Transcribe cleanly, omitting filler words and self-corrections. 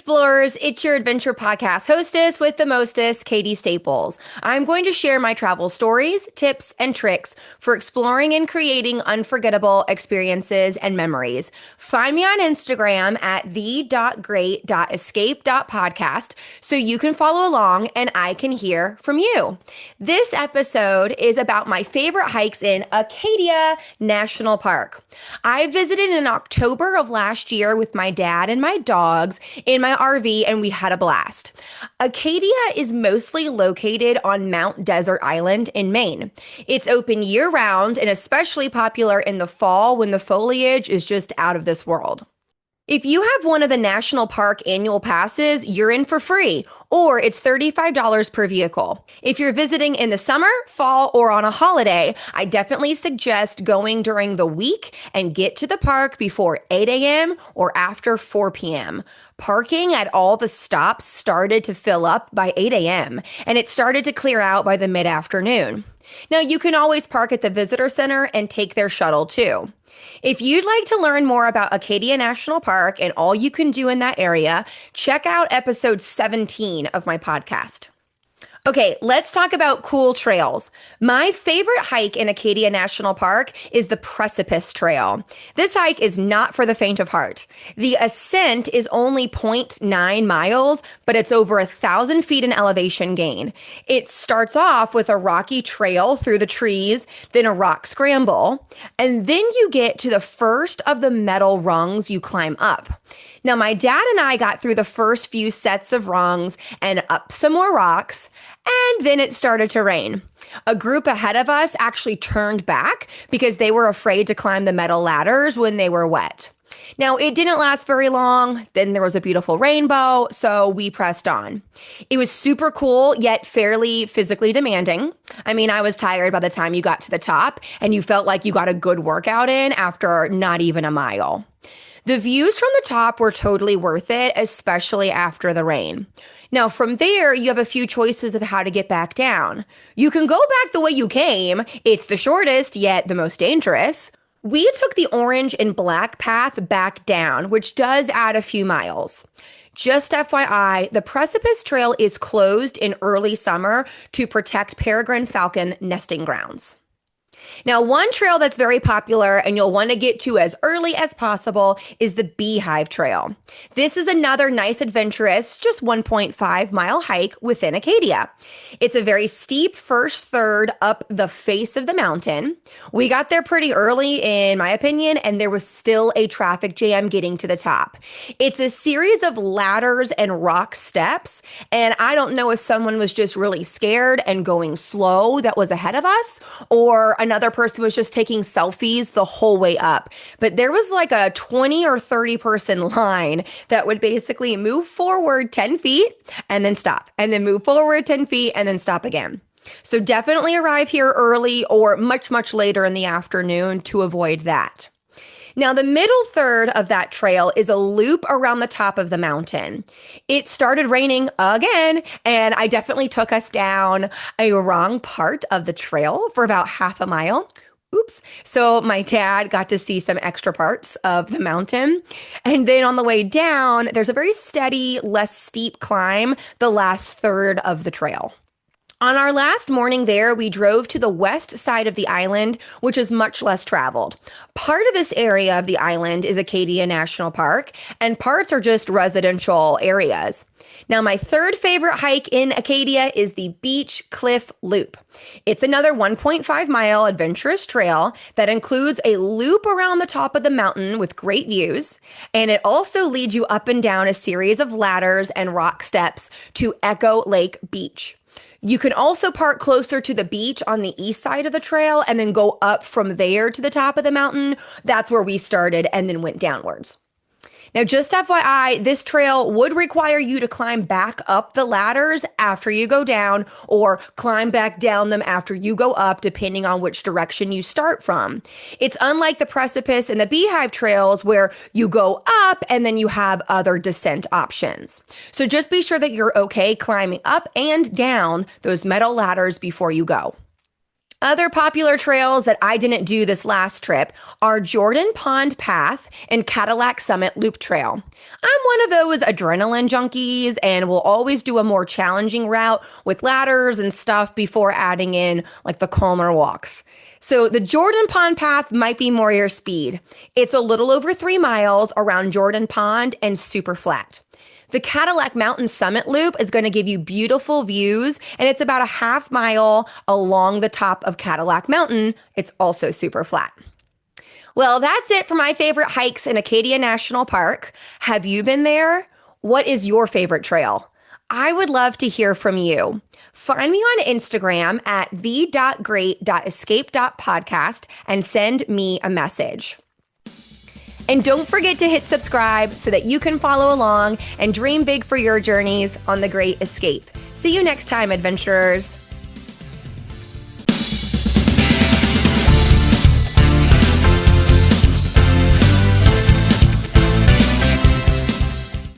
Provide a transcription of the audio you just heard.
explorers, it's your adventure podcast hostess with the mostest, Katie Staples. I'm going to share my travel stories, tips, and tricks for exploring and creating unforgettable experiences and memories. Find me on Instagram at the.great.escape.podcast so you can follow along and I can hear from you. This episode is about my favorite hikes in Acadia National Park. I visited in October of last year with my dad and my dogs in my RV, and we had a blast. Acadia is mostly located on Mount Desert Island in Maine. It's open year-round and especially popular in the fall when the foliage is just out of this world. If you have one of the national park annual passes, you're in for free, or it's $35 per vehicle. If you're visiting in the summer, fall, or on a holiday, I definitely suggest going during the week and get to the park before 8 a.m. or after 4 p.m. Parking at all the stops started to fill up by 8 a.m., and it started to clear out by the mid-afternoon. Now, you can always park at the visitor center and take their shuttle too. If you'd like to learn more about Acadia National Park and all you can do in that area, check out episode 17 of my podcast. Okay, let's talk about cool trails. My favorite hike in Acadia National Park is the Precipice Trail. This hike is not for the faint of heart. The ascent is only 0.9 miles, but it's over 1,000 feet in elevation gain. It starts off with a rocky trail through the trees, then a rock scramble, and then you get to the first of the metal rungs you climb up. Now, my dad and I got through the first few sets of rungs and up some more rocks, and then it started to rain. A group ahead of us actually turned back because they were afraid to climb the metal ladders when they were wet. Now, it didn't last very long. Then there was a beautiful rainbow, so we pressed on. It was super cool, yet fairly physically demanding. I mean, I was tired by the time you got to the top, and you felt like you got a good workout in after not even a mile. The views from the top were totally worth it, especially after the rain. Now, from there, you have a few choices of how to get back down. You can go back the way you came. It's the shortest, yet the most dangerous. We took the orange and black path back down, which does add a few miles. Just FYI, the Precipice Trail is closed in early summer to protect peregrine falcon nesting grounds. Now, one trail that's very popular and you'll want to get to as early as possible is the Beehive Trail. This is another nice adventurous, just 1.5 mile hike within Acadia. It's a very steep first third up the face of the mountain. We got there pretty early, in my opinion, and there was still a traffic jam getting to the top. It's a series of ladders and rock steps, and I don't know if someone was just really scared and going slow that was ahead of us, or another person was just taking selfies the whole way up. But there was like a 20 or 30 person line that would basically move forward 10 feet and then stop, and then move forward 10 feet and then stop again. So definitely arrive here early or much, much later in the afternoon to avoid that. Now, the middle third of that trail is a loop around the top of the mountain. It started raining again, and I definitely took us down a wrong part of the trail for about half a mile. Oops. So my dad got to see some extra parts of the mountain. And then on the way down, there's a very steady, less steep climb the last third of the trail. On our last morning there, we drove to the west side of the island, which is much less traveled. Part of this area of the island is Acadia National Park, and parts are just residential areas. Now, my third favorite hike in Acadia is the Beach Cliff Loop. It's another 1.5 mile adventurous trail that includes a loop around the top of the mountain with great views, and it also leads you up and down a series of ladders and rock steps to Echo Lake Beach. You can also park closer to the beach on the east side of the trail and then go up from there to the top of the mountain. That's where we started and then went downwards. Now, just FYI, this trail would require you to climb back up the ladders after you go down or climb back down them after you go up, depending on which direction you start from. It's unlike the Precipice and the Beehive trails where you go up and then you have other descent options. So just be sure that you're okay climbing up and down those metal ladders before you go. Other popular trails that I didn't do this last trip are Jordan Pond Path and Cadillac Summit Loop Trail. I'm one of those adrenaline junkies and will always do a more challenging route with ladders and stuff before adding in like the calmer walks. So the Jordan Pond Path might be more your speed. It's a little over 3 miles around Jordan Pond and super flat. The Cadillac Mountain Summit Loop is going to give you beautiful views, and it's about a half mile along the top of Cadillac Mountain. It's also super flat. Well, that's it for my favorite hikes in Acadia National Park. Have you been there? What is your favorite trail? I would love to hear from you. Find me on Instagram at the.great.escape.podcast and send me a message. And don't forget to hit subscribe so that you can follow along and dream big for your journeys on The Great Escape. See you next time, adventurers.